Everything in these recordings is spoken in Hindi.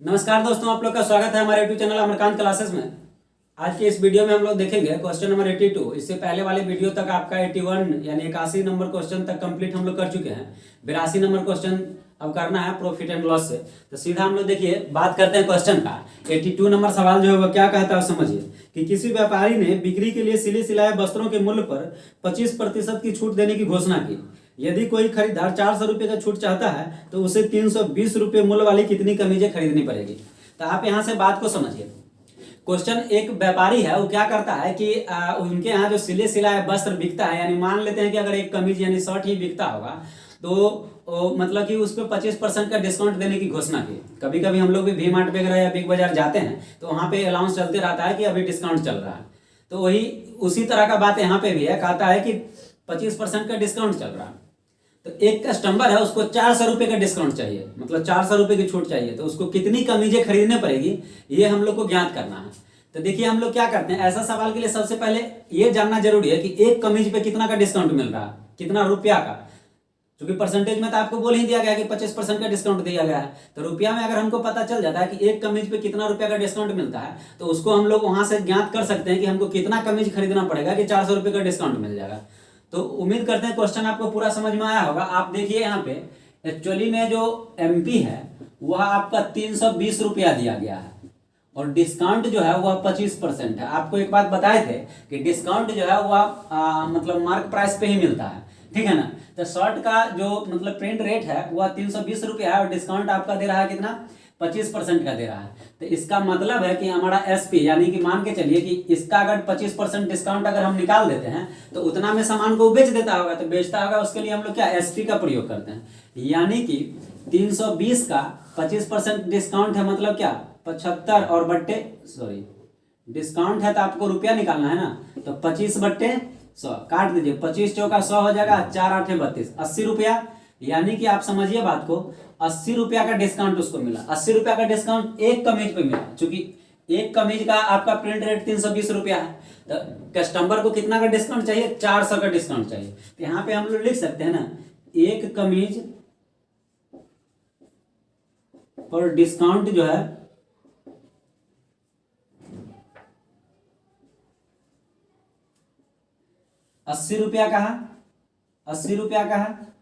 नमस्कार दोस्तों, आप लोग का स्वागत है हमारे यूट्यूब चैनल अमरकांत क्लासेस में। आज के इस वीडियो में हम लोग देखेंगे क्वेश्चन नंबर 82। इससे पहले वाले वीडियो तक आपका 81 यानी 81 नंबर क्वेश्चन तक कंप्लीट हम लोग कर चुके हैं। 82 नंबर क्वेश्चन अब करना है प्रॉफिट एंड लॉस से। तो सीधा हम लोग देखिए बात करते हैं क्वेश्चन का। 82 नंबर सवाल जो है वो क्या कहता है समझिए कि किसी व्यापारी ने बिक्री के लिए सिले सिलाए वस्त्रों के मूल्य पर 25% की छूट देने की घोषणा की। यदि कोई खरीदार 400 रुपये का छूट चाहता है तो उसे 320 रुपये मूल्य वाली कितनी कमीजें खरीदनी पड़ेगी। तो आप यहाँ से बात को समझिए। क्वेश्चन, एक व्यापारी है वो क्या करता है कि उनके यहाँ जो सिले सिलाए वस्त्र बिकता है, यानी मान लेते हैं कि अगर एक कमीज यानी शर्ट ही बिकता होगा तो मतलब कि उस पर 25% का डिस्काउंट देने की घोषणा की। कभी कभी हम लोग भी वी मार्ट वगैरह या बिग बाजार जाते हैं तो वहाँ पे अलाउंस चलते रहता है कि अभी डिस्काउंट चल रहा है। तो वही उसी तरह का बात यहाँ पे भी है, कहता है कि 25% का डिस्काउंट चल रहा है। तो एक कस्टमर है, उसको 400 रुपये का डिस्काउंट चाहिए, मतलब 400 रुपये की छूट चाहिए। तो उसको कितनी कमीजें खरीदने पड़ेगी ये हम लोग को ज्ञात करना है। तो देखिए हम लोग क्या करते हैं, ऐसा सवाल के लिए सबसे पहले ये जानना जरूरी है कि एक कमीज पे कितना का डिस्काउंट मिल रहा है, कितना रुपया का। क्योंकि परसेंटेज में तो आपको बोल ही दिया गया कि 25% का डिस्काउंट दिया गया है। तो रुपया में अगर हमको पता चल जाता है कि एक कमीज पे कितना रुपया का डिस्काउंट मिलता है तो उसको हम लोग वहां से ज्ञात कर सकते हैं कि हमको कितना कमीज खरीदना पड़ेगा कि 400 रुपये का डिस्काउंट मिल जाएगा। तो उम्मीद करते हैं क्वेश्चन आपको पूरा समझ में आया होगा। आप देखिए यहाँ पे एक्चुअली में जो एमपी है वह आपका 320 रुपया दिया गया है और डिस्काउंट जो है वह 25% है। आपको एक बात बताए थे कि डिस्काउंट जो है वह मतलब मार्क प्राइस पे ही मिलता है, ठीक है ना। तो शर्ट का जो मतलब प्रिंट रेट है वह 320 रुपया है और डिस्काउंट आपका दे रहा है कितना, 25% का दे रहा है। तो इसका मतलब है कि हमारा एसपी यानी कि मान के चलिए कि इसका अगर 25% डिस्काउंट अगर हम निकाल देते हैं तो उतना में सामान को बेच देता होगा। तो बेचता होगा उसके लिए हम लोग क्या एसपी का प्रयोग करते हैं, यानी कि 320 का 25% डिस्काउंट है, मतलब क्या 75 और बट्टे डिस्काउंट है तो आपको रुपया निकालना है ना। तो 25/100 काट दीजिए, 25 चौका 100 हो जाएगा, 4 8 32, 80 रुपया। यानी कि आप समझिए बात को, 80 रुपया का डिस्काउंट उसको मिला। 80 रुपया का डिस्काउंट एक कमीज पे मिला, क्योंकि एक कमीज का आपका प्रिंट रेट 320 रुपया है। तो कस्टमर को कितना का डिस्काउंट चाहिए, 400 का डिस्काउंट चाहिए। तो यहाँ पे हम लोग लिख सकते हैं ना, एक कमीज पर डिस्काउंट जो है 80 रुपया का है, 80 रुपया का है।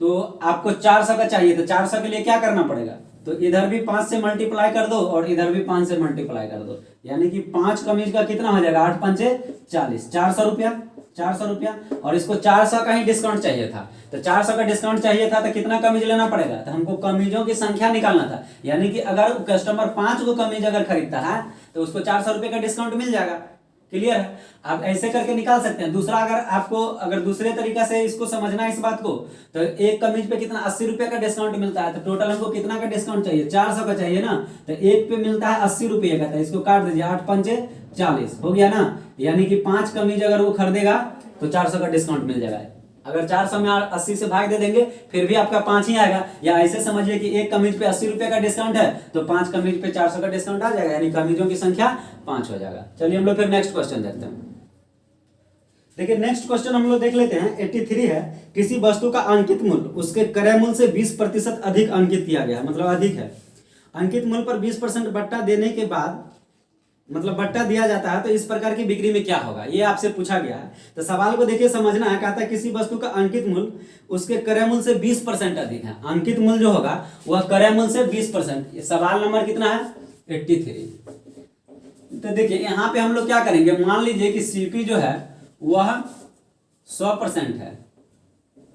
तो आपको 400 का चाहिए, तो 400 के लिए क्या करना पड़ेगा, तो इधर भी 5 से मल्टीप्लाई कर दो और इधर भी 5 से मल्टीप्लाई कर दो, यानी कि 5 कमीज का कितना हो जाएगा, 8 पंचे 40, 400 रुपया, 400 रुपया। और इसको 400 का ही डिस्काउंट चाहिए था। तो 400 का डिस्काउंट चाहिए था तो कितना कमीज लेना पड़ेगा, तो हमको कमीजों की संख्या निकालना था। यानी कि अगर कस्टमर 5 को कमीज अगर खरीदता है तो उसको 400 रुपये का डिस्काउंट मिल जाएगा। क्लियर है, आप ऐसे करके निकाल सकते हैं। दूसरा, अगर आपको अगर दूसरे तरीका से इसको समझना है इस बात को, तो एक कमीज पे कितना 80 रुपये का डिस्काउंट मिलता है, तो टोटल हमको कितना का डिस्काउंट चाहिए, 400 का चाहिए ना। तो एक पे मिलता है 80 रुपये का, तो इसको काट दीजिए, 8 पंचे 40 हो गया ना। यानी कि 5 कमीज अगर वो खरीदेगा तो 400 का डिस्काउंट मिल जाएगा। अगर 400 में 80 से भाग दे देंगे फिर भी आपका 5 ही आएगा। या ऐसे समझिए कि एक कमीज पे 80 रुपये का डिस्काउंट है तो 5 कमीज पे 400 का डिस्काउंट आ जाएगा, यानी कमीजों की संख्या 5 हो जाएगा। चलिए हम लोग फिर नेक्स्ट क्वेश्चन देखते हैं। देखिए नेक्स्ट क्वेश्चन हम लोग देख लेते हैं। 83 है, किसी वस्तु का अंकित मूल्य उसके क्रय मूल्य से 20% अधिक अंकित किया गया, मतलब अधिक है। अंकित मूल्य पर 20% बट्टा देने के बाद मतलब बट्टा दिया जाता है तो इस प्रकार की बिक्री में क्या होगा, ये आपसे पूछा गया है। तो सवाल को देखिए समझना है। कहता है किसी वस्तु का अंकित मूल्य उसके क्रय मूल्य से 20% अधिक है। अंकित मूल्य जो होगा वह क्रय मूल्य से 20%। सवाल नंबर कितना है, 83। तो देखिए यहाँ पे हम लोग क्या करेंगे, मान लीजिए कि सीपी जो है वह 100% है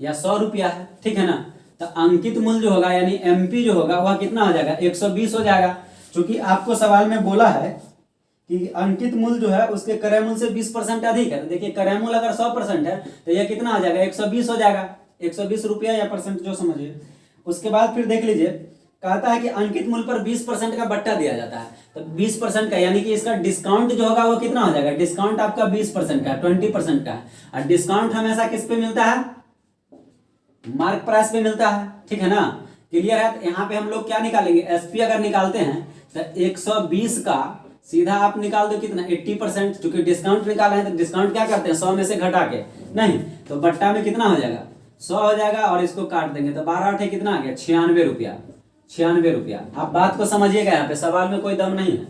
या 100 रुपया है, ठीक है ना। तो अंकित मूल्य जो होगा यानी एमपी जो होगा वह कितना हो जाएगा, 120 हो जाएगा। क्योंकि आपको सवाल में बोला है कि अंकित मूल्य जो है उसके क्रय मूल्य से 20% अधिक है। तो देखिए क्रय मूल्य अगर 100% है तो यह कितना हो जाएगा, 120 हो जाएगा, 120 रुपया या परसेंट जो समझिए। उसके बाद फिर देख लीजिए, कहता है कि अंकित मूल्य पर 20% का बट्टा दिया जाता है। तो 20% का यानी कि इसका डिस्काउंट जो होगा वो कितना हो जाएगा, डिस्काउंट आपका 20% का, 20% का। और डिस्काउंट हमेशा किस पे मिलता है, मार्क प्राइस पे मिलता है, ठीक है ना। क्लियर है। तो यहाँ पे हम लोग क्या निकालेंगे, एसपी अगर निकालते हैं तो 120 का सीधा आप निकाल दो कितना, 80%। चूंकि डिस्काउंट निकाले हैं तो डिस्काउंट क्या करते हैं, 100 में से घटा के, नहीं तो बट्टा में कितना हो जाएगा, 100 हो जाएगा। और इसको काट देंगे तो 12 8 कितना आ गया, 96 रुपया। ₹96। आप बात को समझिएगा, यहाँ पे सवाल में कोई दम नहीं है।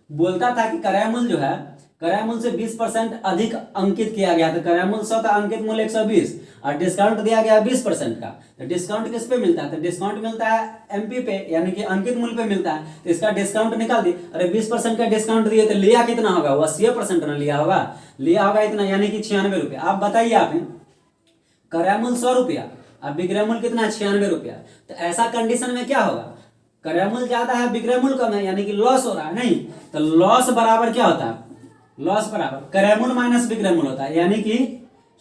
बोलता था कि क्रय मूल्य जो है, क्रय मूल्य से 20% अधिक अंकित किया गया, तो क्रय मूल्य 100 था, अंकित मूल्य 120 और डिस्काउंट दिया गया 20% का। तो डिस्काउंट किस पे मिलता है? तो डिस्काउंट मिलता है एमपी पे, यानी कि अंकित मूल्य पे मिलता है। तो इसका डिस्काउंट निकाल दी। अरे 20% का डिस्काउंट दिए तो लिया कितना होगा? वो 80% ना लिया होगा, लिया होगा इतना, यानी कि ₹96। आप बताइए, आप क्रय मूल्य ₹100, अब विक्रय मूल्य कितना है? ₹96। तो ऐसा कंडीशन में क्या होगा? क्रय मूल्य ज्यादा है, विक्रय मूल्य कम है, यानी कि लॉस हो रहा है। नहीं, तो लॉस बराबर क्या होता है? लॉस बराबर क्रय मूल्य माइनस विक्रय मूल्य होता है, यानी कि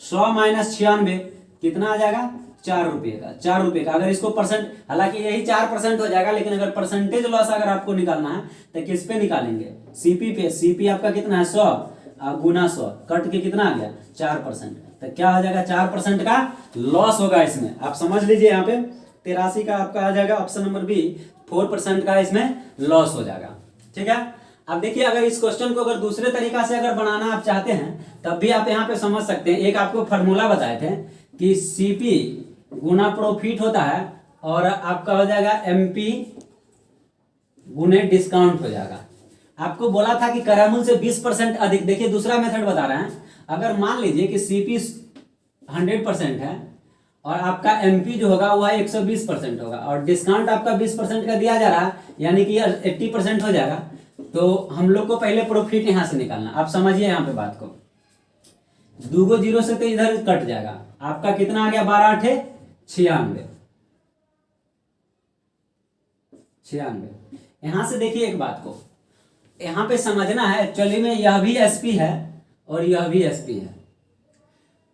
100 माइनस 96 कितना आ जाएगा? ₹4 का। ₹4 का। अगर इसको परसेंट, हालांकि यही 4% हो जाएगा, लेकिन अगर परसेंटेज लॉस अगर आपको निकालना है तो किस पे निकालेंगे? सीपी पे। सीपी आपका कितना है? 100 गुना 100 कट के कितना आ गया? 4%। तो क्या हो जाएगा? 4% का लॉस होगा इसमें। आप समझ लीजिए, यहाँ पे 83 का आपका आ जाएगा ऑप्शन नंबर बी, 4% का इसमें लॉस हो जाएगा। ठीक है। अब देखिए, अगर इस क्वेश्चन को अगर दूसरे तरीका से अगर बनाना आप चाहते हैं तब भी आप यहाँ पे समझ सकते हैं। एक आपको फॉर्मूला बताए थे कि सीपी गुना प्रॉफिट होता है और आपका हो जाएगा एमपी गुने डिस्काउंट हो जाएगा। आपको बोला था कि क्रय मूल्य से 20% अधिक। देखिए दूसरा मेथड बता रहे हैं। अगर मान लीजिए कि सीपी 100% है और आपका एमपी जो होगा वह 120% होगा और डिस्काउंट आपका 20% का दिया जा रहा है, यानी कि 80% हो जाएगा। तो हम लोग को पहले प्रॉफिट यहां से निकालना। आप समझिए यहाँ पे बात को, 2 जीरो से तो इधर कट जाएगा। आपका कितना आ गया? 12 8 96। यहां से देखिए एक बात को यहां पे समझना है। एक्चुअली में यह भी एसपी है और यह भी एसपी है।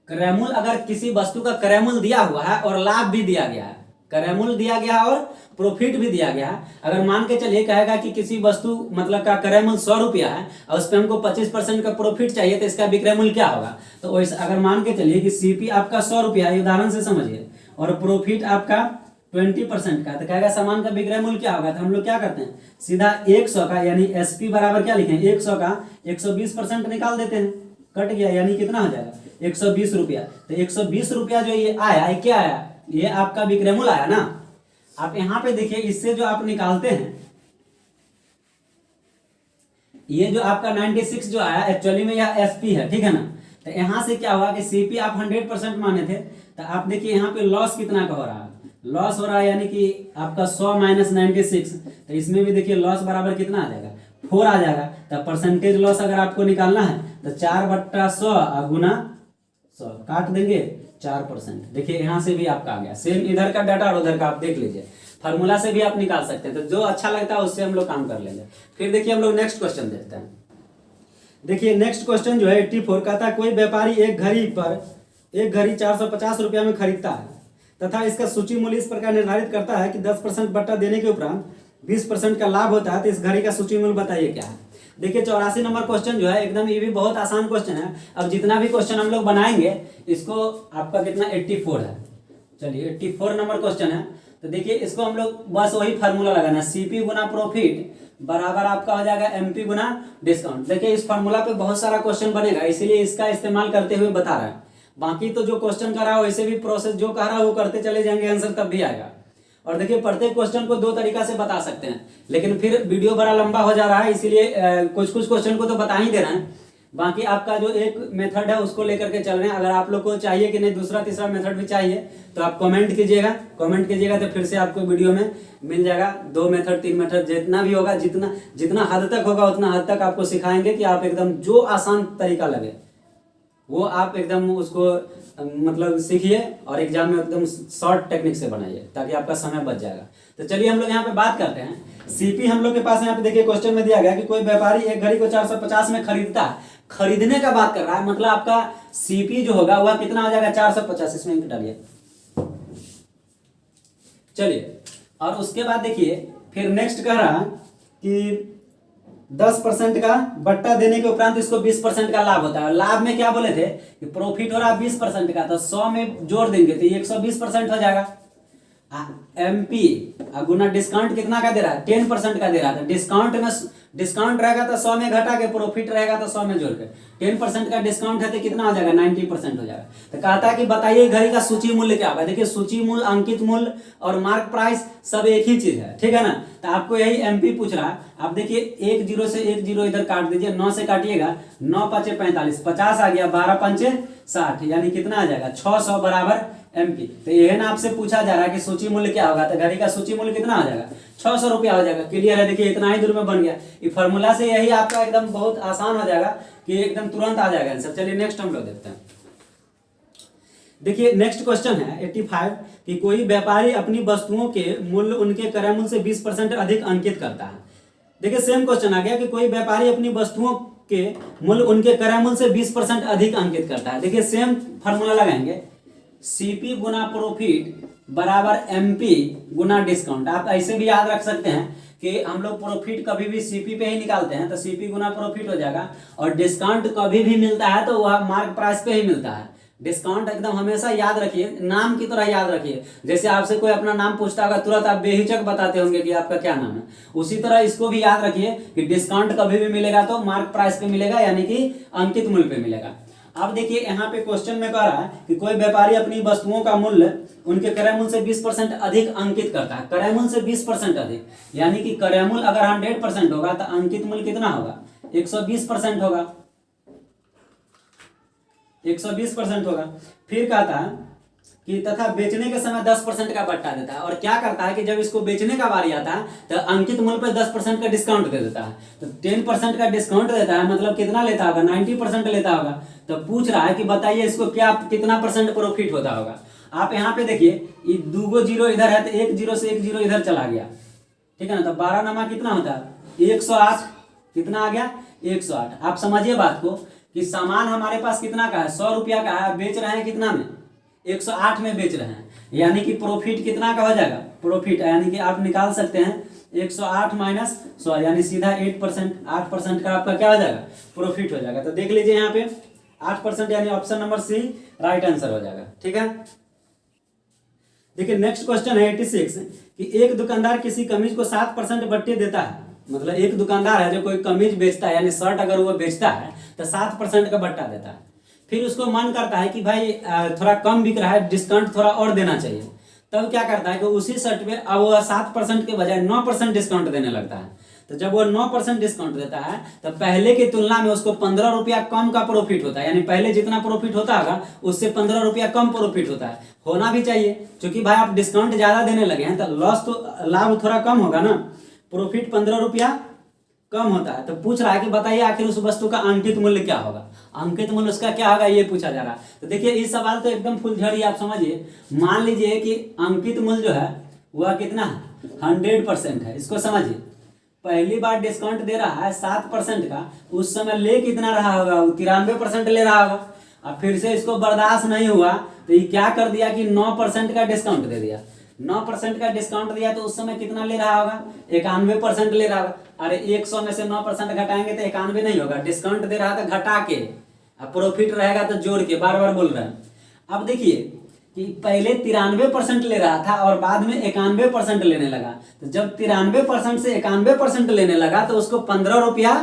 क्रय मूल्य, अगर किसी वस्तु का क्रय मूल्य दिया हुआ है और लाभ भी दिया गया है, क्रय मूल्य दिया गया और प्रॉफिट भी दिया गया है। अगर मान के चलिए कहेगा कि किसी वस्तु मतलब का क्रय मूल्य ₹100 है और उस पर हमको 25% का प्रॉफिट चाहिए, तो इसका विक्रय मूल्य क्या होगा? तो अगर मान के चलिए कि सीपी आपका ₹100 है, उदाहरण से समझिए, और प्रॉफिट आपका 20% का, तो कहेगा सामान का विक्रय मूल्य क्या होगा? तो हम लोग क्या करते हैं, सीधा 100 का, यानी एसपी बराबर क्या लिखें? 100 का 120% निकाल देते हैं, कट गया, यानी कितना हो जाएगा? ₹120। तो ₹120 जो ये आया, ये क्या आया? ये आपका विक्रय मूल्य आया ना। आप यहां पे देखिए, इससे जो आप निकालते हैं, ये जो आपका 96 जो आया, एक्चुअली में यह एसपी है, ठीक है ना। तो यहां से क्या हुआ कि सीपी आप 100% माने थे, तो आप देखिए यहाँ पे लॉस कितना का हो रहा है? लॉस हो रहा है, यानी कि आपका 100 माइनस 96। तो इसमें भी देखिए लॉस बराबर कितना आ जाएगा? 4 आ जाएगा। तो परसेंटेज लॉस अगर आपको निकालना है तो 4/100 गुना 100 काट देंगे 4%। देखिए यहाँ से भी आपका आ गया। सेम इधर का डाटा और उधर का आप देख लीजिए, फार्मूला से भी आप निकाल सकते हैं। तो जो अच्छा लगता है उससे हम लोग काम कर लेंगे। फिर देखिए हम लोग नेक्स्ट क्वेश्चन देखते हैं। देखिए नेक्स्ट क्वेश्चन जो है 84 का था, कोई व्यापारी एक घड़ी 450 रुपया में खरीदता है तथा इसका सूची मूल्य इस प्रकार निर्धारित करता है कि 10% बट्टा देने के उपरांत 20% का लाभ होता है, तो इस घड़ी का सूची मूल्य बताइए क्या है। देखिए 84 नंबर क्वेश्चन जो है एकदम, ये भी बहुत आसान क्वेश्चन है। अब जितना भी क्वेश्चन हम लोग बनाएंगे, इसको आपका कितना 84 है, चलिए 84 नंबर क्वेश्चन है। तो देखिए इसको हम लोग बस वही फार्मूला लगाना, सीपी गुना प्रॉफिट बराबर आपका हो जाएगा एमपी गुना डिस्काउंट। देखिए इस फार्मूला पे बहुत सारा क्वेश्चन बनेगा, इसीलिए इसका इस्तेमाल करते हुए बता रहा है। बाकी तो जो क्वेश्चन कर रहा है वैसे भी प्रोसेस जो कह रहा है वो करते चले जाएंगे, आंसर तब भी आएगा। और देखिए प्रत्येक क्वेश्चन को 2 तरीका से बता सकते हैं, लेकिन फिर वीडियो बड़ा लंबा हो जा रहा है, इसीलिए कुछ क्वेश्चन को तो बता ही दे रहे हैं। बाकी आपका जो एक मेथड है उसको लेकर के चल रहे हैं। अगर आप लोग को चाहिए कि नहीं दूसरा तीसरा मेथड भी चाहिए तो आप कमेंट कीजिएगा तो फिर से आपको वीडियो में मिल जाएगा। 2 मेथड 3 मेथड जितना भी होगा, जितना हद तक होगा उतना हद तक आपको सिखाएंगे कि आप एकदम जो आसान तरीका लगे वो आप एकदम उसको मतलब सीखिए और एग्जाम में एकदम शॉर्ट टेक्निक से बनाइए, ताकि आपका समय बच जाएगा। तो चलिए हम लोग यहाँ पे बात करते हैं। सीपी हम लोग के पास यहाँ पे देखिए क्वेश्चन में दिया गया कि कोई व्यापारी एक घड़ी को 450 में खरीदता है, खरीदने का बात कर रहा है, मतलब आपका सीपी जो होगा वह कितना हो जाएगा 450, इसमें इंक डालिए। चलिए और उसके बाद देखिए फिर नेक्स्ट कह रहा कि 10% का बट्टा देने के उपरांत इसको 20% का लाभ होता है। लाभ में क्या बोले थे कि प्रॉफिट हो रहा है 20% का, तो 100 में जोड़ देंगे तो ये 120% हो जाएगा। एमपी गुना डिस्काउंट कितना का दे रहा है? 10% का दे रहा था। डिस्काउंट रहेगा तो 100 में घटा के, प्रॉफिट रहेगा तो 100 में जोड़ के। 10% का डिस्काउंट है तो कितना हो जाएगा, 90% हो जाएगा। तो कहता है कि बताइए घड़ी का सूची मूल्य क्या होगा। देखिए सूची मूल्य, अंकित मूल्य और मार्क प्राइस सब एक ही चीज है, ठीक है ना। तो आपको यही एमपी पूछ रहा है। आप देखिए 1 0 से 1 0 इधर काट दीजिए, 9 से काटिएगा, 9 5 45, 50 आ गया, 12 5 60, यानी कितना आ जाएगा 600 बराबर एमपी। तो यह ना आपसे पूछा जा रहा है कि सूची मूल्य क्या होगा, तो घड़ी का सूची मूल्य कितना आ जाएगा, 600 रुपया हो जाएगा। क्लियर है, देखिए इतना ही दूर में बन गया। ये फॉर्मूला से यही आपका एकदम बहुत आसान हो जाएगा कि एकदम तुरंत आ जाएगा आंसर। चलिए नेक्स्ट हम लोग देखते हैं। देखिए नेक्स्ट क्वेश्चन है 85 कि कोई व्यापारी अपनी वस्तुओं के मूल्य उनके क्रय मूल्य से 20% अधिक अंकित करता है। देखिए सेम क्वेश्चन आ गया कि कोई व्यापारी अपनी वस्तुओं के मूल्य उनके क्रय मूल्य से 20% अधिक अंकित करता है। देखिए सेम फार्मूला लगाएंगे, सीपी गुना प्रॉफिट बराबर एमपी गुना डिस्काउंट। आप ऐसे भी याद रख सकते हैं कि हम लोग प्रॉफिट कभी भी सीपी पे ही निकालते हैं, तो सीपी गुना प्रॉफिट हो जाएगा। और डिस्काउंट कभी भी मिलता है तो वह मार्क प्राइस पे ही मिलता है। डिस्काउंट एकदम हमेशा याद रखिए, नाम की तरह याद रखिए। जैसे आपसे कोई अपना नाम पूछता होगा, तुरंत आप बेहिचक बताते होंगे कि आपका क्या नाम है। उसी तरह इसको भी याद रखिए कि डिस्काउंट कभी भी मिलेगा तो मार्क प्राइस पे मिलेगा, यानी कि अंकित मूल्य पे मिलेगा। अब देखिए यहाँ पे क्वेश्चन में कह रहा है कि कोई व्यापारी अपनी वस्तुओं का मूल्य उनके क्रय मूल्य से 20% अधिक अंकित करता है। क्रय मूल्य से 20% अधिक, यानी कि क्रय मूल्य अगर 100% होगा तो अंकित मूल्य कितना होगा, 120% होगा, 120% होगा। फिर कहता है कि तथा बेचने के समय 10% का बट्टा देता है। और क्या करता है कि जब इसको बेचने का बारी आता है तो अंकित मूल्य पर 10% का डिस्काउंट दे देता है। तो 10% का डिस्काउंट देता है, मतलब कितना लेता होगा, 90% लेता होगा। तो पूछ रहा है कि बताइए इसको क्या कितना परसेंट प्रॉफिट होता होगा। आप यहाँ पे देखिए ये 2 0 इधर है तो 1 0 से 1 0 इधर चला गया, ठीक है ना। तो 12 नमा कितना होता है, 108, कितना आ गया, 108। आप समझिए बात को कि सामान हमारे पास कितना का है, 100 रुपया का है, बेच रहे हैं कितना में, 108 में बेच रहे हैं, यानी कि प्रॉफिट कितना का हो जाएगा, प्रॉफिट यानी कि आप निकाल सकते हैं 108 माइनस 100, यानी सीधा 8% का आपका क्या हो जाएगा, प्रॉफिट हो जाएगा। तो देख लीजिए यहाँ पे 8%, यानी option number C right answer हो जाएगा, ठीक है। देखिए नेक्स्ट क्वेश्चन है 86 कि एक दुकानदार किसी कमीज को 7% बट्टे देता है। मतलब एक दुकानदार है जो कोई कमीज बेचता है, यानी शर्ट अगर वो बेचता है तो 7% का बट्टा देता है। फिर उसको मन करता है कि भाई थोड़ा कम बिक रहा है, डिस्काउंट थोड़ा और देना चाहिए। तब क्या करता है कि उसी शर्ट पे अब वह 7% के बजाय 9% डिस्काउंट देने लगता है। तो जब वो 9% डिस्काउंट देता है तो पहले की तुलना में उसको 15 रुपया कम का प्रॉफिट होता है, यानी पहले जितना प्रॉफिट होता होगा उससे 15 रुपया कम प्रॉफिट होता है। होना भी चाहिए, क्योंकि भाई आप डिस्काउंट ज्यादा देने लगे हैं तो लॉस तो लाभ थोड़ा कम होगा ना। प्रॉफिट 15 रुपया कम होता है। तो पूछ रहा है कि बताइए आखिर उस वस्तु का अंकित मूल्य क्या होगा, अंकित मूल्य उसका क्या होगा, ये पूछा जा रहा है। तो देखिए इस सवाल तो एकदम फुलझड़ी आप समझिए। मान लीजिए कि अंकित मूल्य जो है वह कितना है, 100% है। इसको समझिए, पहली बार डिस्काउंट दे रहा है 7% का, उस समय ले कितना रहा होगा, वो 93% ले रहा होगा। अब फिर से इसको बर्दाश्त नहीं हुआ तो ये क्या कर दिया कि 9% का डिस्काउंट दे दिया। 9% का डिस्काउंट दिया तो उस समय कितना ले रहा होगा, 91% ले रहा होगा। अरे 100 में से 9% घटाएंगे तो 91 नहीं होगा, डिस्काउंट दे रहा था घटा के, अब प्रॉफिट रहेगा तो जोड़ के, बार बार बोल रहे हैं। अब देखिए कि पहले 93% ले रहा था और बाद में 91% लेने लगा। तो जब 93% से 91% लेने लगा तो उसको 15 रुपया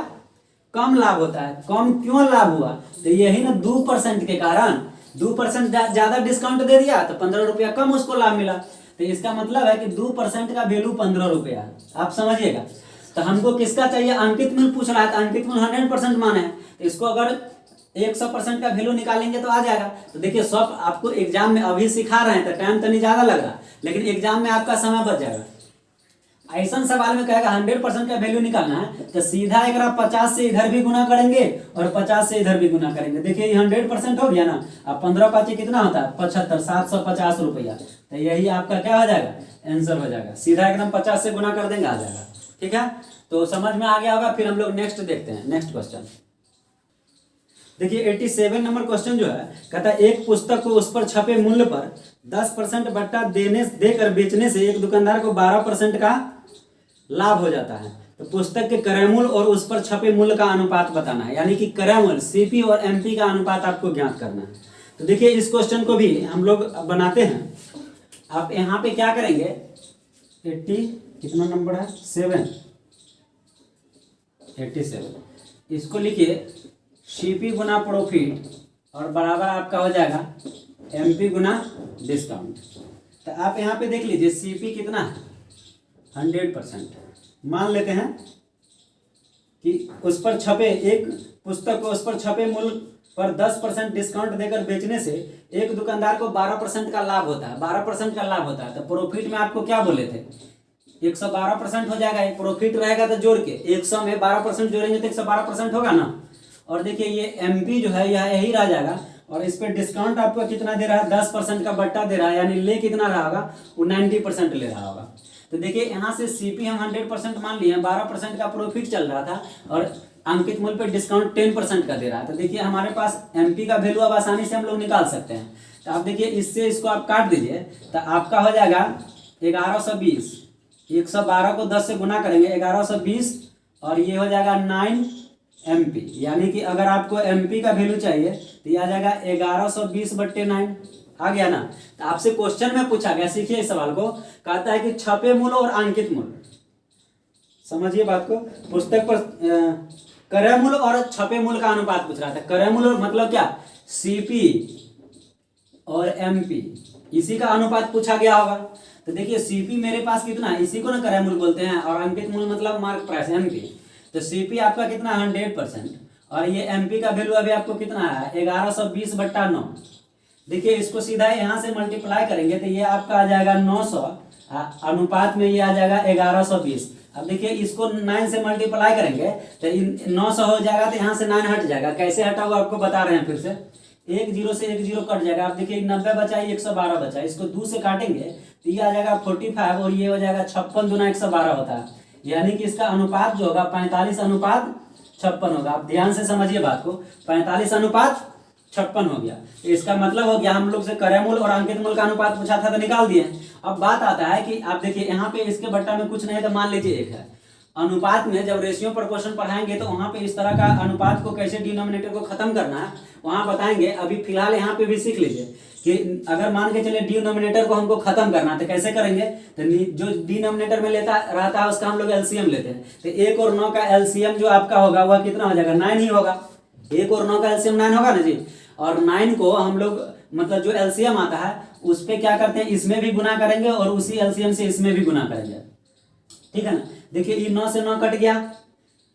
कम लाभ होता है। कम क्यों लाभ हुआ, तो यही ना 2% के कारण, 2% ज्यादा डिस्काउंट दे दिया तो 15 रुपया कम उसको लाभ मिला। तो इसका मतलब है कि 2% का वैल्यू 15 रुपया, आप समझिएगा। तो हमको किसका चाहिए, अंकित मूल्य पूछ रहा है, तो अंकित मूल्य 100% माने हैं, तो इसको अगर 100% का वैल्यू निकालेंगे तो आ जाएगा। तो देखिए सब आपको एग्जाम में अभी सिखा रहे हैं तो टाइम तो नहीं ज्यादा लग रहा, लेकिन एग्जाम में आपका समय बच जाएगा। ऐसा सवाल में कहेगा 100% का वैल्यू निकालना है तो सीधा अगर आप 50 से इधर भी गुना करेंगे और 50 से इधर भी गुना करेंगे। देखिए ये 100% हो गया ना। अब 15 5 कितना होता है, 75, 750 रुपया। तो यही आपका क्या हो जाएगा, आंसर हो जाएगा। सीधा एकदम 50 से गुना कर देंगे, आ जाएगा, ठीक है। तो समझ में आ गया होगा। फिर हम लोग नेक्स्ट देखते हैं, नेक्स्ट क्वेश्चन देखिए 87 नंबर क्वेश्चन जो है, कहता है एक पुस्तक को उस पर छपे मूल्य पर 10% बट्टा देकर बेचने से एक दुकानदार को 12% का लाभ हो जाता है। तो पुस्तक के क्रय मूल्य और उस पर छपे मूल्य का अनुपात बताना है, यानी कि क्रय मूल्य सीपी और एमपी का अनुपात आपको ज्ञात करना है। तो देखिए इस क्वेश्चन को भी हम लोग बनाते हैं। आप यहाँ पे क्या करेंगे, 80 कितना नंबर है, 7, 87। इसको लिखिए सीपी गुना प्रॉफिट और बराबर आपका हो जाएगा एमपी गुना डिस्काउंट। तो आप यहाँ पे देख लीजिए सीपी कितना है 100%। मान लेते हैं कि उस पर छपे एक पुस्तक को उस पर छपे मूल्य पर 10% डिस्काउंट देकर बेचने से एक दुकानदार को 12% का लाभ होता है। 12% का लाभ होता है। तो प्रॉफिट में आपको क्या बोले थे 112% हो जाएगा। प्रॉफिट रहेगा तो जोड़ के 100 में 12% जोड़ेंगे तो 112% होगा ना। और देखिए ये एमपी जो है यह यही रह जाएगा और इस पर डिस्काउंट आपको कितना दे रहा है 10% का बट्टा दे रहा है, यानी ले कितना रहा होगा वो 90% ले रहा होगा। तो देखिए यहाँ से सीपी हम 100% मान लिए, 12% का प्रॉफिट चल रहा था और अंकित मूल्य पर डिस्काउंट 10% का दे रहा है। तो देखिए हमारे पास एमपी का वैल्यू अब आसानी से हम लोग निकाल सकते हैं। तो आप देखिए इससे इसको आप काट दीजिए तो आपका हो जाएगा 1120। 112 को 10 से गुना करेंगे 1120 और ये हो जाएगा 9 एमपी। यानी कि अगर आपको एमपी का वैल्यू चाहिए तो ये आ जाएगा 1120/9। आ गया ना। तो आपसे क्वेश्चन में पूछा गया, सीखिए इस सवाल को, कहता है कि छपे मूल्य और अंकित मूल्य, समझिए बात को, पुस्तक पर क्रय मूल्य और छपे मूल्य का अनुपात पूछ रहा था। क्रय मूल्य मतलब क्या सीपी और एमपी, इसी का अनुपात पूछा गया होगा। तो देखिए सीपी मेरे पास कितना है, इसी को ना क्रय मूल्य बोलते हैं, और अंकित मूल्य मतलब मार्क प्राइस एमपी। तो सीपी आपका कितना 100% और ये एमपी का वैल्यू अभी आपको कितना है 1120/9। देखिए इसको सीधा यहाँ से मल्टीप्लाई करेंगे तो ये आपका आ जाएगा 900 अनुपात में ये आ जाएगा 1120। अब देखिए इसको 9 से मल्टीप्लाई करेंगे तो 900 हो जाएगा तो यहाँ से 9 हट जाएगा। कैसे हटा हुआ आपको बता रहे हैं फिर से, 1 0 से 1 0 कट जाएगा। आप देखिए 90 बचा 112 बचा, इसको 2 से काटेंगे तो ये आ जाएगा 45 और ये हो जाएगा 56 दूना 112 होता है। यानी कि इसका अनुपात जो होगा 45:56 होगा। आप ध्यान से समझिए बात को, 45:56 हो गया। इसका मतलब हो गया हम लोग से क्रय मूल्य और अंकित मूल्य का अनुपात पूछा था तो निकाल दिए। अब बात आता है कि आप देखिए यहाँ पे इसके बट्टा में कुछ नहीं है तो मान लीजिए 1 है। अनुपात में जब रेशियो पर क्वेश्चन पढ़ाएंगे तो वहां पे इस तरह का अनुपात को कैसे डिनोमिनेटर को खत्म करना है वहां बताएंगे। अभी फिलहाल यहाँ पे भी सीख लीजिए कि अगर मान के चले डिनोमिनेटर को हमको खत्म करना तो कैसे करेंगे। तो जो डिनोमिनेटर में लेता रहता है उसका हम लोग एलसीएम लेते हैं। तो 1 और 9 का एलसीएम जो आपका होगा वह कितना हो जाएगा 9 ही होगा। 1 और 9 का एलसीएम 9 होगा ना जी। और 9 को हम लोग मतलब जो एलसीएम आता है उस पे क्या करते हैं इसमें भी गुना करेंगे और उसी एलसीएम से इसमें भी गुना करेंगे। ठीक है ना। देखिए ये 9 से 9 कट गया,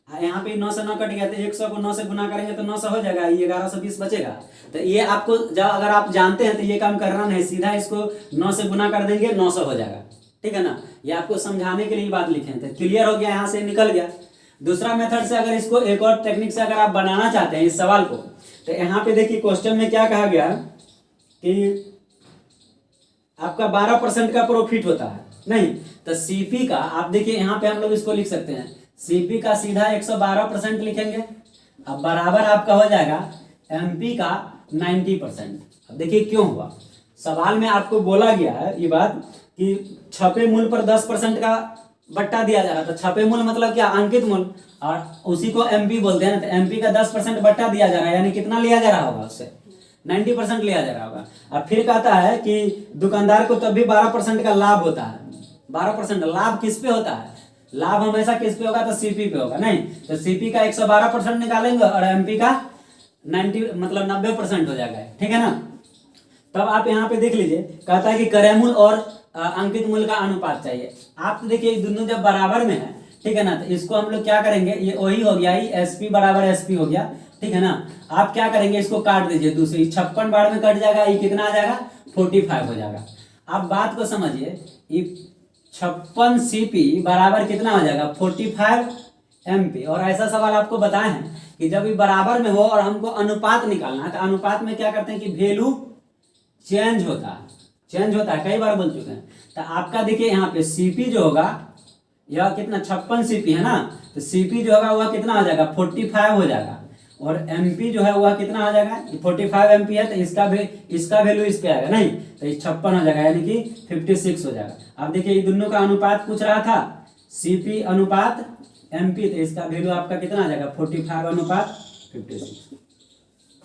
यहाँ पे 9 से 9 कट गया तो 100 को 9 से गुना करेंगे तो 900 हो जाएगा, ये 1120 बचेगा। तो ये आपको जब अगर आप जानते हैं तो ये काम करना नहीं, सीधा इसको 9 से गुना कर देंगे 900 हो जाएगा। ठीक है ना। ये आपको समझाने के लिए बात लिखे थे। क्लियर हो गया, यहाँ से निकल गया। दूसरा मेथड से अगर इसको एक और टेक्निक से अगर आप बनाना चाहते हैं इस सवाल को तो यहाँ पे देखिए क्वेश्चन में क्या कहा गया कि आपका 12% का प्रॉफिट होता है नहीं, तो सीपी का आप देखिए यहाँ पे हम लोग इसको लिख सकते हैं, सीपी का सीधा 112% लिखेंगे। अब बराबर आपका हो जाएगा एमपी का 90%। अब देखिए क्यों हुआ, सवाल में आपको बोला गया है ये बात कि छपे मूल्य पर 10% का बट्टा दिया जा रहा था। छपे मूल्य मतलब क्या अंकित मूल्य, और उसी को एमपी बोलते हैं ना। तो एमपी का 10% बट्टा दिया जा रहा है, यानी कितना लिया जा रहा होगा उससे 90% लिया जा रहा होगा। अब फिर कहता है कि दुकानदार को तब भी 12% का लाभ होता है। 12% लाभ किस पे होता है, लाभ हमेशा किस पे होगा तो सीपी पे होगा नहीं। तो सीपी का 112% निकालेंगे और एमपी का 90% हो जाएगा। ठीक है ना। तब आप यहाँ पे देख लीजिए कहता है कि क्रय मूल्य और अंकित मूल्य का अनुपात चाहिए। आप तो देखिए दोनों जब बराबर में है, ठीक है ना, तो इसको हम लोग क्या करेंगे, ये वही हो गया, ये एसपी बराबर एसपी हो गया। ठीक है ना। आप क्या करेंगे, इसको काट दीजिए, दूसरी 56 बार में कट जाएगा, ये कितना आ जाएगा 45 हो जाएगा। आप बात को समझिए, ये 56 सीपी बराबर कितना हो जाएगा 45 एमपी। और ऐसा सवाल आपको बताए हैं कि जब ये बराबर में हो और हमको अनुपात निकालना है तो अनुपात में क्या करते हैं कि वैल्यू चेंज होता है, कई बार बोल चुके हैं। तो आपका देखिए यहाँ पे सीपी जो होगा यह कितना 56 सीपी है ना, तो सीपी जो होगा वह कितना हो जाएगा 45 हो जाएगा। और एमपी जो है वह कितना हो जाएगा 45 एमपी है, तो इसका वैल्यू इस पे आएगा नहीं, तो 56 हो जाएगा, यानी कि 56 हो जाएगा। अब देखिए ये दोनों का अनुपात पूछ रहा था, सीपी अनुपात एमपी, तो इसका वैल्यू आपका कितना आ जाएगा 45 अनुपात 56।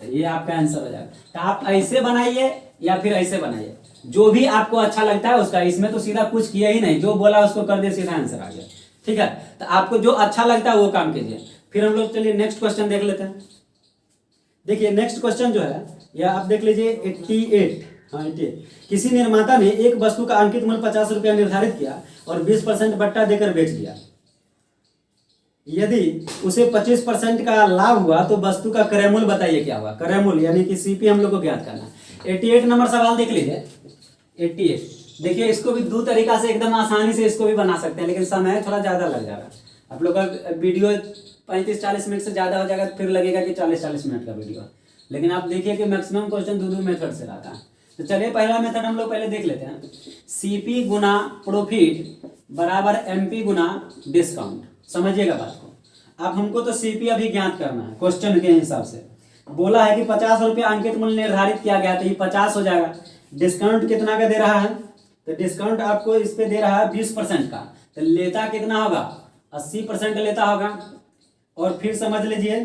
तो ये आपका आंसर हो जाएगा। तो आप ऐसे बनाइए या फिर ऐसे बनाइए, जो भी आपको अच्छा लगता है उसका। इसमें तो सीधा कुछ किया ही नहीं, जो बोला उसको कर दे, सीधा आंसर आ गया। ठीक है। तो आपको जो अच्छा लगता है वो काम कीजिए। फिर हम लोग चलिए नेक्स्ट क्वेश्चन देख लेते हैं। देखिए नेक्स्ट क्वेश्चन जो है यह आप देख लीजिए 88। हाँ 88। किसी निर्माता ने एक वस्तु का अंकित मूल्य 50 रुपया निर्धारित किया और 20% बट्टा देकर बेच दिया। यदि उसे 25% का लाभ हुआ तो वस्तु का क्रय मूल्य बताइए क्या हुआ। क्रय मूल्य यानी कि सीपी हम लोग को ज्ञात करना। 88 नंबर सवाल देख लीजिए 88। देखिए इसको भी दो तरीका से एकदम आसानी से इसको भी बना सकते हैं, लेकिन समय थोड़ा ज्यादा लग जाएगा। आप लोग का वीडियो 35-40 मिनट से ज्यादा हो जाएगा, फिर लगेगा कि 40-40 मिनट का वीडियो। लेकिन आप देखिए कि मैक्सिमम क्वेश्चन दो मेथड से रहता है। तो चलिए पहला मेथड हम लोग पहले देख लेते हैं। सीपी गुना प्रोफिट बराबर एमपी गुना डिस्काउंट। समझिएगा बात को। अब हमको तो सीपी अभी ज्ञात करना है क्वेश्चन के हिसाब से। बोला है कि 50 रुपया अंकित मूल्य निर्धारित किया गया, तो ये 50 हो जाएगा। डिस्काउंट कितना का दे रहा है, तो डिस्काउंट आपको इस पे दे रहा है 20% का, तो लेता कितना होगा 80% लेता होगा। और फिर समझ लीजिए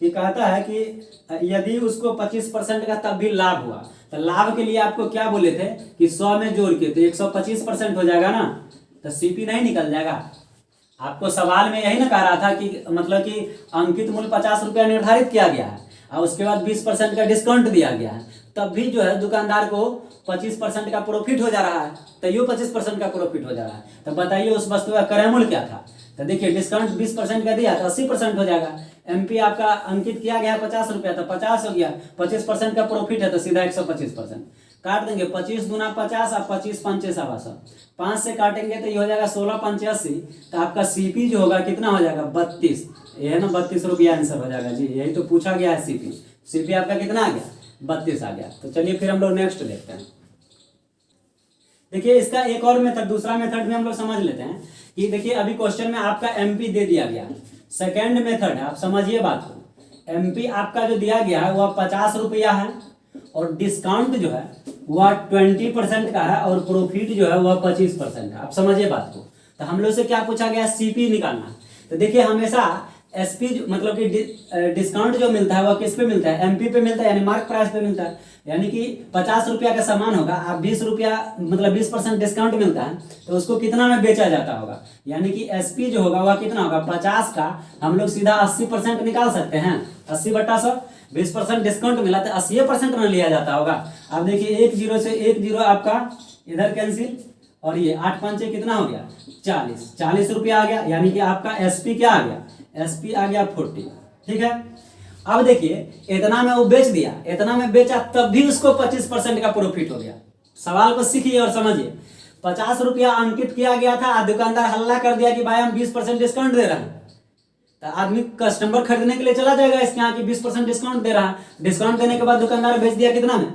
कि कहता है कि यदि उसको 25% का तब भी लाभ हुआ, तो लाभ के लिए आपको क्या बोले थे कि 100 में जोड़ के तो 125% हो जाएगा ना, तो सीपी नहीं निकल जाएगा। आपको सवाल में यही ना कह रहा था कि मतलब कि अंकित मूल्य 50 रुपया निर्धारित किया गया है और उसके बाद 20% का डिस्काउंट दिया गया है, तब भी जो है दुकानदार को 25% का प्रॉफिट हो जा रहा है, तो ये 25% का प्रॉफिट हो जा रहा है। तो बताइए उस वस्तु का क्रय मूल्य क्या था। तो देखिए डिस्काउंट 20% का दिया तो 80% हो जाएगा। एमपी आपका अंकित किया गया 50 रुपया, तो 50 हो गया। 25% का प्रॉफिट है तो सीधा 125%। काट देंगे 25 गुना 50 और 25 पंचे 125। 5 से काटेंगे तो ये हो जाएगा 16 पंचे 80। तो आपका सीपी जो होगा कितना हो जाएगा 32। ये है ना 32 रुपया आंसर हो जाएगा जी, यही तो पूछा गया है। सीपी सीपी आपका कितना आ गया 32 आ गया। तो चलिए फिर हम लोग नेक्स्ट देखते हैं। देखिए इसका एक और मेथड, दूसरा मेथड भी हम लोग समझ लेते हैं कि देखिए अभी क्वेश्चन में आपका एमपी दे दिया गया। सेकेंड मेथड है, आप समझिए बात को। एमपी आपका जो दिया गया है वह 50 रुपया है और डिस्काउंट जो है वह 20% का है और प्रॉफिट जो है वह 25% है। आप समझिए बात को। तो हम लोग से क्या पूछा गया, सीपी निकालना। तो देखिए हमेशा एसपी मतलब कि डिस्काउंट जो मिलता है वह किस पे मिलता है, एमपी पे मिलता है, यानी मार्क प्राइस पे मिलता है। यानी कि 50 रुपया का सामान होगा, आप 20 रुपया मतलब 20% डिस्काउंट मिलता है तो उसको कितना में बेचा जाता होगा। यानी कि एसपी जो होगा वह कितना होगा 50 का हम लोग सीधा 80% निकाल सकते हैं। 80/100 20% डिस्काउंट मिला तो 80% में लिया जाता होगा। अब देखिए 1 0 से 1 0 आपका इधर कैंसिल और ये 8 पंचे कितना हो गया 40 रुपया आ गया। यानी कि आपका एसपी क्या आ गया, एसपी आ गया 40। ठीक है। अब देखिए इतना में वो बेच दिया, इतना में बेचा तब भी उसको 25% का प्रॉफिट हो गया। सवाल को सीखिए और समझिए। 50 रुपया अंकित किया गया था, दुकानदार हल्ला कर दिया कि भाई हम 20% डिस्काउंट दे रहे हैं, तो आदमी कस्टमर खरीदने के लिए चला जाएगा इसके यहाँ कि 20% डिस्काउंट दे रहा है। डिस्काउंट देने के बाद दुकानदार बेच दिया कितना में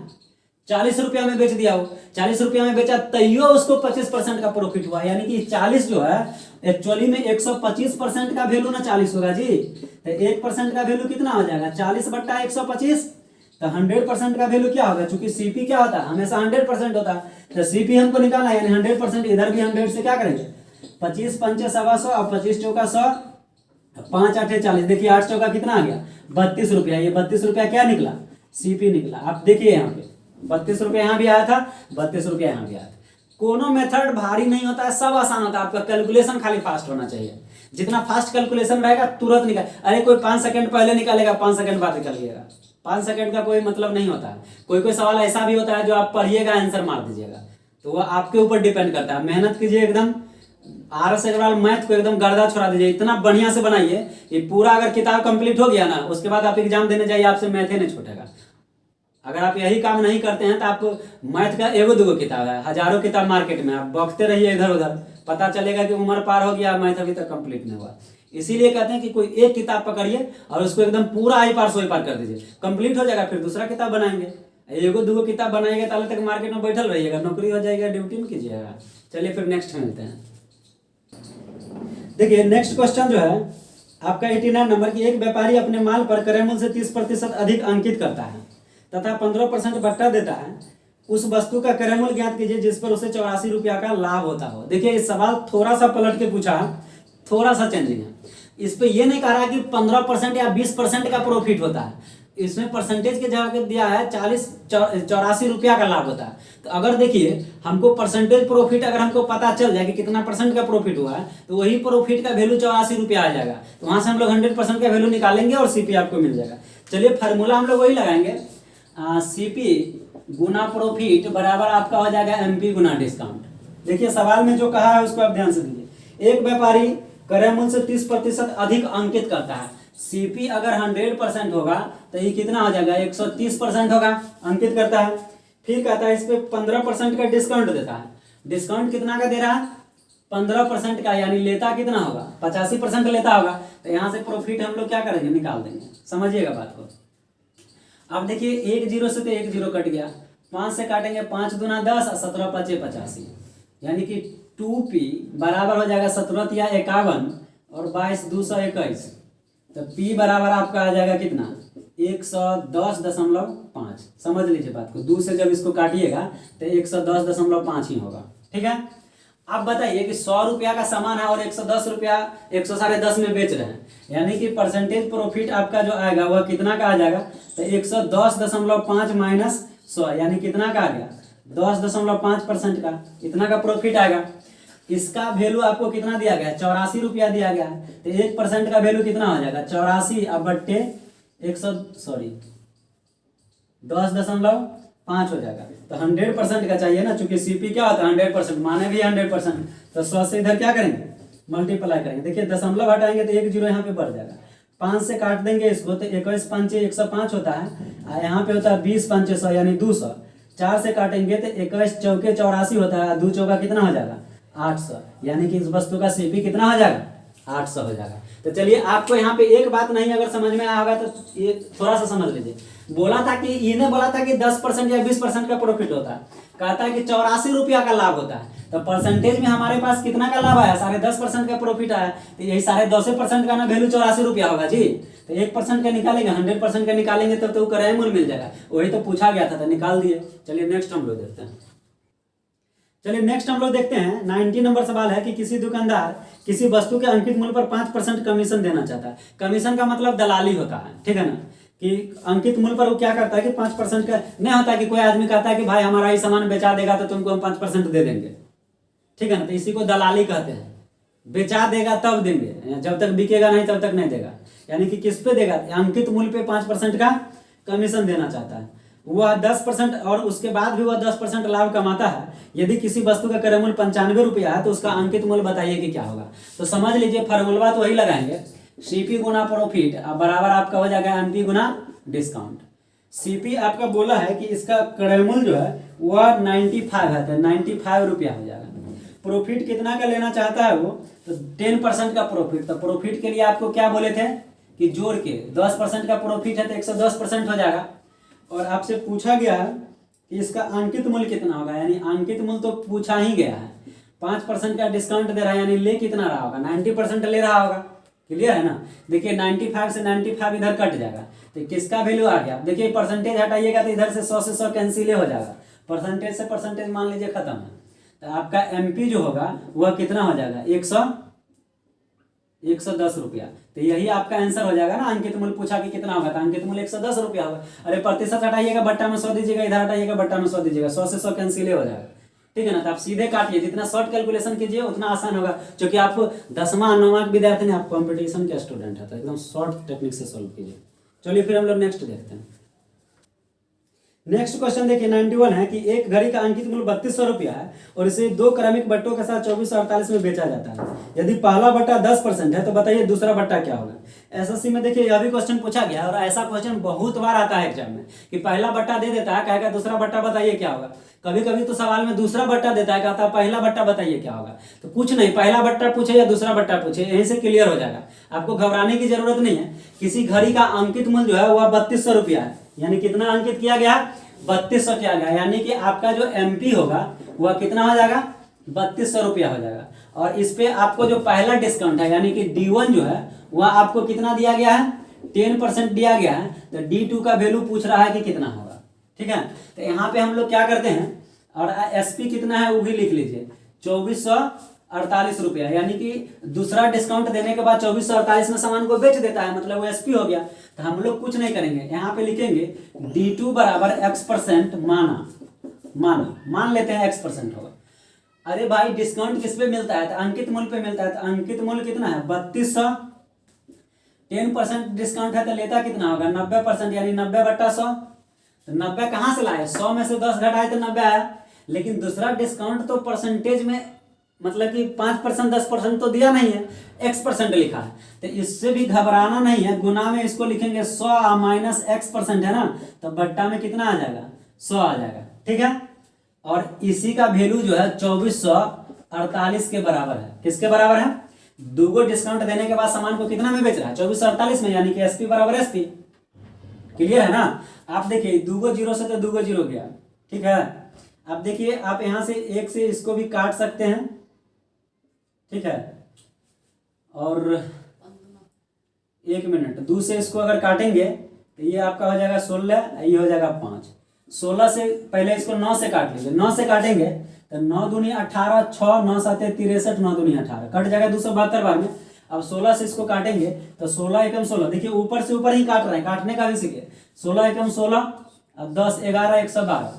40 रुपया में बेच दिया। वो 40 रुपया में बेचा तैयो उसको 25% का प्रॉफिट हुआ। यानी कि 40 जो है एक्चुअली में 125% का वैल्यू ना 40 होगा जी। तो 1% का वैल्यू कितना हो जाएगा 40/125। तो 100% का वैल्यू क्या होगा, चूंकि सीपी क्या होता है हमेशा 100% होता है। तो सीपी हमको निकालना है, यानी 100%। इधर भी 100 से क्या करेंगे 25 पंचे 125 और 25 चौका 100, 5 8 40। देखिए 8 चौका कितना आ गया 32 रुपया। ये 32 रुपया क्या निकला सीपी निकला। आप देखिए यहाँ पे 32 रुपया यहाँ भी आया था, 32 रुपया यहाँ भी आया था। कोनो मेथड भारी नहीं होता है, सब आसान होता है। आपका कैलकुलेशन खाली फास्ट होना चाहिए। जितना फास्ट कैलकुलेशन रहेगा तुरंत निकाल। अरे कोई 5 सेकंड पहले निकालेगा 5 सेकंड बाद निकालिएगा, 5 सेकंड का कोई मतलब नहीं होता है। कोई कोई सवाल ऐसा भी होता है जो आप पढ़िएगा आंसर मार दीजिएगा, तो वह आपके ऊपर डिपेंड करता है। मेहनत कीजिए एकदम। RS अग्रवाल मैथ को एकदम गर्दा छोड़ा दीजिए, इतना बढ़िया से बनाइए। ये पूरा अगर किताब कंप्लीट हो गया ना, उसके बाद आप एग्जाम देने जाइए, आपसे मैथ ही नहीं छूटेगा। अगर आप यही काम नहीं करते हैं तो आप मैथ का एगो दूगो किताब है, हजारों किताब मार्केट में, आप बकते रहिए इधर उधर, पता चलेगा कि उम्र पार हो गया, मैथ अभी तक कंप्लीट नहीं हुआ। इसीलिए कहते हैं कि कोई एक किताब पकड़िए और उसको एकदम पूरा आई पार सोई पार कर दीजिए, कंप्लीट हो जाएगा, फिर दूसरा किताब बनाएंगे। एगो दूगो किताब बनाएंगे ताले तक मार्केट में बैठल रहिएगा, नौकरी हो जाएगा, ड्यूटी में कीजिएगा। चलिए फिर नेक्स्ट मिलते हैं। देखिए नेक्स्ट क्वेश्चन जो है आपका 89 नंबर की। एक व्यापारी अपने माल पर क्रय मूल्य से 30% अधिक अंकित करता है तथा 15% बट्टा देता है। उस वस्तु का क्रय मूल्य ज्ञात कीजिए जिस पर उसे 84 रुपया का लाभ होता हो। देखिए इस सवाल थोड़ा सा पलट के पूछा, थोड़ा सा चेंजिंग है। इस पे ये नहीं कह रहा कि 15% या 20% का प्रॉफिट होता है, इसमें परसेंटेज के जगह दिया है 84 रुपया का लाभ होता है। तो अगर देखिए हमको परसेंटेज प्रॉफिट अगर हमको पता चल जाए कि कितना परसेंट का प्रॉफिट हुआ है, तो वही प्रॉफिट का वैल्यू 84 रुपया आ जाएगा। तो वहां से हम लोग 100% का वैल्यू निकालेंगे और सीपी आपको मिल जाएगा। चलिए फार्मूला हम लोग वही लगाएंगे, सीपी गुना प्रॉफिट बराबर आपका हो जाएगा एमपी गुना डिस्काउंट। देखिए सवाल में जो कहा है उसको आप ध्यान से दीजिए। एक व्यापारी क्रय मूल्य से 30% अधिक अंकित करता है। सीपी अगर 100% होगा तो ये कितना हो जाएगा, 130% होगा, अंकित करता है। फिर कहता है इस पे 15% का डिस्काउंट देता है। डिस्काउंट कितना का दे रहा है, 15% का, यानी लेता कितना होगा, 85% लेता होगा। तो यहाँ से प्रॉफिट हम लोग क्या करेंगे, निकाल देंगे। समझिएगा बात को। अब देखिए 1 0 से तो 1 0 कट गया, 5 से काटेंगे 5 दूना 10 और 17 5 85, यानी कि 2p बराबर हो जाएगा 17 या 51 और 22 221। तो p बराबर आपका आ जाएगा कितना, 110.5। समझ लीजिए बात को, 2 से जब इसको काटिएगा तो 110.5 ही होगा। ठीक है। अब बताइए कि 100 रुपया का सामान है और 110 रुपया 110.5 में बेच रहे हैं, यानी कि परसेंटेज प्रॉफिट आपका जो आएगा वह कितना का आ जाएगा, तो 110.5 माइनस 100 यानी कितना का आ गया, 10.5% का, इतना का प्रॉफिट आएगा। इसका वैल्यू आपको कितना दिया गया है, 84 रुपया दिया गया है। तो 1% का वैल्यू कितना हो जाएगा, 84 अब बट्टे 10.5 हो जाएगा। तो 100% का चाहिए ना, चूंकि सीपी क्या होता है 100%, माने भी 100%। तो 100 से इधर क्या करेंगे, मल्टीप्लाई करेंगे। देखिए दशमलव हटाएंगे तो 1 0 यहाँ पे बढ़ जाएगा। 5 से काट देंगे इसको तो 21 5 105 होता है, और यहाँ पे होता है 20 5 100 यानी 200। 4 से काटेंगे तो 21 चौके 84 होता है, 2 चौका कितना हो जाएगा 800, यानी कि इस वस्तु का सीपी कितना हो जाएगा, 800 हो जाएगा। तो चलिए आपको यहाँ पे एक बात नहीं अगर समझ में आया होगा तो ये थोड़ा सा समझ लीजिए। बोला था कि इन्हें बोला था कि 10% या 20% का प्रॉफिट होता है, कहता है कि 84 रुपया का लाभ होता है। तो परसेंटेज में हमारे पास कितना का लाभ आया, 10.5% का प्रॉफिट आया। तो यही 10.5% का ना वैल्यू 84 रुपया होगा जी। तो 1% का निकालेंगे, 100% का निकालेंगे तब तो क्रय मूल्य मिल जाएगा। वही तो पूछा गया था तो निकाल दिए। चलिए नेक्स्ट हम लोग देखते हैं। चलिए नेक्स्ट हम लोग देखते हैं 90 नंबर सवाल है कि किसी दुकानदार किसी वस्तु के अंकित मूल्य पर 5% कमीशन देना चाहता है। कमीशन का मतलब दलाली होता है, ठीक है ना, कि अंकित मूल्य पर वो क्या करता है कि 5% का नहीं होता है कि कोई आदमी कहता है कि भाई हमारा ये सामान बेचा देगा तो तुमको हम 5% दे देंगे, ठीक है ना। तो इसी को दलाली कहते हैं। बेचा देगा तब देंगे, जब तक बिकेगा नहीं तब तक नहीं देगा। यानी कि किस पे देगा, अंकित मूल्य पे 5% का कमीशन देना चाहता है। वह 10% और उसके बाद भी वह 10% लाभ कमाता है। यदि किसी वस्तु का क्रय मूल्य 95 रुपया है तो उसका अंकित मूल्य बताइए कि क्या होगा। तो समझ लीजिए फॉर्मूला तो वही लगाएंगे, सीपी गुना प्रॉफिट बराबर आपका हो जाएगा एमपी गुना डिस्काउंट। सीपी आपका बोला है कि इसका क्रय मूल्य जो है वह 95 है, तो 95 रुपया हो जाएगा। प्रॉफिट कितना का लेना चाहता है वो, तो 10% का प्रॉफिट। तो प्रॉफिट के लिए आपको क्या बोले थे कि जोड़ के 10% का प्रॉफिट है तो 110% हो जाएगा। और आपसे पूछा गया है कि इसका अंकित मूल्य कितना होगा, यानी अंकित मूल्य तो पूछा ही गया है। 5% का डिस्काउंट दे रहा है, यानी ले कितना रहा होगा, 90% ले रहा होगा। क्लियर है ना। देखिए 95 से 95 इधर कट जाएगा तो किसका वैल्यू आ गया। देखिए परसेंटेज हटाइएगा तो इधर से 100 से 100 कैंसिल हो जाएगा, परसेंटेज से परसेंटेज मान लीजिए खत्म है। तो आपका एमपी जो होगा वह कितना हो जाएगा, 110 रुपया। तो यही आपका आंसर हो जाएगा ना। अंकित मूल्य पूछा कि कितना होगा, तो अंकित मूल्य 110 रुपया होगा। अरे प्रतिशत हटाइएगा बट्टा में 100 दीजिएगा, इधर हटाइएगा बट्टा में 100 दीजिएगा, 100 से 100 कैंसिल हो जाएगा, ठीक है ना। तो आप सीधे काटिए, जितना शॉर्ट कैलकुलेशन कीजिए उतना आसान होगा। क्योंकि आप 10वां 9वां के विद्यार्थी नहीं, आप कॉम्पिटिशन के स्टूडेंट है, तो एकदम शॉर्ट टेक्निक से सॉल्व कीजिए। चलिए फिर हम लोग नेक्स्ट देखते हैं। नेक्स्ट क्वेश्चन देखिए 91 है कि एक घड़ी का अंकित मूल्य 3200 रुपया है और इसे 2 क्रमिक बट्टों के साथ 2448 में बेचा जाता है। यदि पहला बट्टा 10% है तो बताइए दूसरा बट्टा क्या होगा। एसएससी में देखिए यह भी क्वेश्चन पूछा गया और ऐसा क्वेश्चन बहुत बार आता है एग्जाम में कि पहला बट्टा दे देता है, कहेगा दूसरा बट्टा बताइए क्या होगा। कभी कभी तो सवाल में दूसरा बट्टा देता है, कहता है पहला बट्टा बताइए क्या होगा। तो कुछ नहीं, पहला बट्टा पूछे या दूसरा बट्टा पूछे, यहीं से क्लियर हो जाएगा। आपको घबराने की जरूरत नहीं है। किसी घड़ी का अंकित मूल्य जो है वह 3200 रुपया है, यानी कितना अंकित किया गया, 3200 किया गया, यानी कि आपका जो एमपी होगा वह कितना हो जाएगा, 3200 रुपया हो जाएगा। और इस पे आपको जो पहला डिस्काउंट है यानी कि D1 जो है वह आपको कितना दिया गया है, 10% दिया गया है। तो D2 का वैल्यू पूछ रहा है कि कितना होगा, ठीक है। तो यहाँ पे हम लोग क्या करते हैं, और एसपी कितना है वो भी लिख लीजिए, ₹48, यानी कि दूसरा डिस्काउंट देने के बाद 2448 में सामान को बेच देता है, मतलब वो एसपी हो गया। तो हम लोग कुछ नहीं करेंगे, यहाँ पे लिखेंगे D2 बराबर x% मान लेते हैं x% होगा। अरे भाई डिस्काउंट किस पे मिलता है? तो अंकित मूल्य पे मिलता है। तो अंकित मूल्य कितना है? 3200। 10% डिस्काउंट है तो लेता कितना होगा? 90%, यानी 90/100। तो 90 कहाँ से लाए? 100 में से 10 घटाए तो 90 आया। लेकिन दूसरा डिस्काउंट तो परसेंटेज में, मतलब कि 5% 10% तो दिया नहीं है, x% लिखा है। तो इससे भी घबराना नहीं है, गुना में इसको लिखेंगे 100 माइनस x% है ना, तो बट्टा में कितना आ जाएगा? 100 आ जाएगा, ठीक है। और इसी का वैल्यू जो है 2448 के बराबर है। किसके बराबर है? दूगो डिस्काउंट देने के बाद सामान को कितना में बेच रहा है? 2448 में, यानी कि एसपी बराबर एसपी। क्लियर है ना? आप देखिए दूगो जीरो से तो दूगो जीरो गया, ठीक है। अब देखिए आप यहां से एक से इसको भी काट सकते हैं, ठीक है। और 1 मिनट, 2 से इसको अगर काटेंगे तो ये आपका हो जाएगा 16, ये हो जाएगा 5। 16 से पहले इसको 9 से काट लीजिए। 9 से काटेंगे तो 9 दूनी 18, 6 9 7 63, 9 दूनी 18, कट जाएगा 272 बार में। अब 16 से इसको काटेंगे तो 16 एकम 16, देखिए ऊपर से ऊपर ही काट रहे हैं, काटने का भी सीखिए। 16 एकम 16, अब 10 11 112,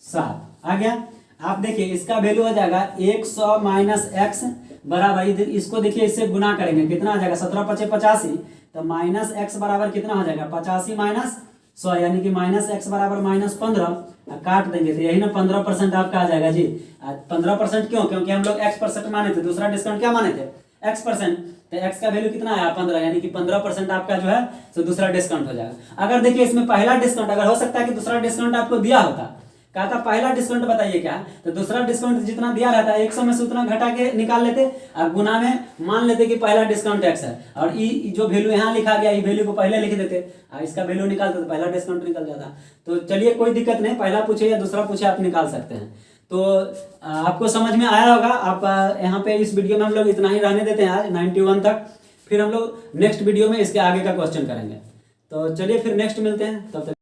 7 आ गया। आप देखिए इसका वैल्यू हो जाएगा 100 माइनस एक्स बराबर, इसको देखिए इससे गुना करेंगे, कितना आ जाएगा? 17 5 85, तो माइनस एक्स बराबर कितना हो जाएगा? 85 माइनस 100, यानी कि माइनस एक्स बराबर माइनस 15। काट देंगे तो यही ना 15% आपका आ जाएगा जी। 15% क्यों? क्योंकि हम लोग x% माने थे, दूसरा डिस्काउंट क्या माने थे? x%। तो x का वैल्यू कितना आया? 15, यानी कि 15% आपका जो है तो दूसरा डिस्काउंट हो जाएगा। अगर देखिए इसमें पहला डिस्काउंट, अगर हो सकता है कि दूसरा डिस्काउंट आपको दिया होता, कहा था पहला डिस्काउंट बताइए क्या, तो दूसरा डिस्काउंट जितना दिया रहता है 100 में से उतना घटा के निकाल लेते और गुना में मान लेते कि पहला डिस्काउंट x है, और ई जो वैल्यू यहाँ लिखा गया ये वैल्यू को पहले लिख देते और इसका वैल्यू निकालते तो पहला डिस्काउंट निकल जाता। तो चलिए कोई दिक्कत नहीं, पहला पूछे या दूसरा पूछे आप निकाल सकते हैं। तो आपको समझ में आया होगा। आप यहाँ पे इस वीडियो में हम लोग इतना ही रहने देते हैं आज 91 तक, फिर हम लोग नेक्स्ट वीडियो में इसके आगे का क्वेश्चन करेंगे। तो चलिए फिर नेक्स्ट मिलते हैं, तब तक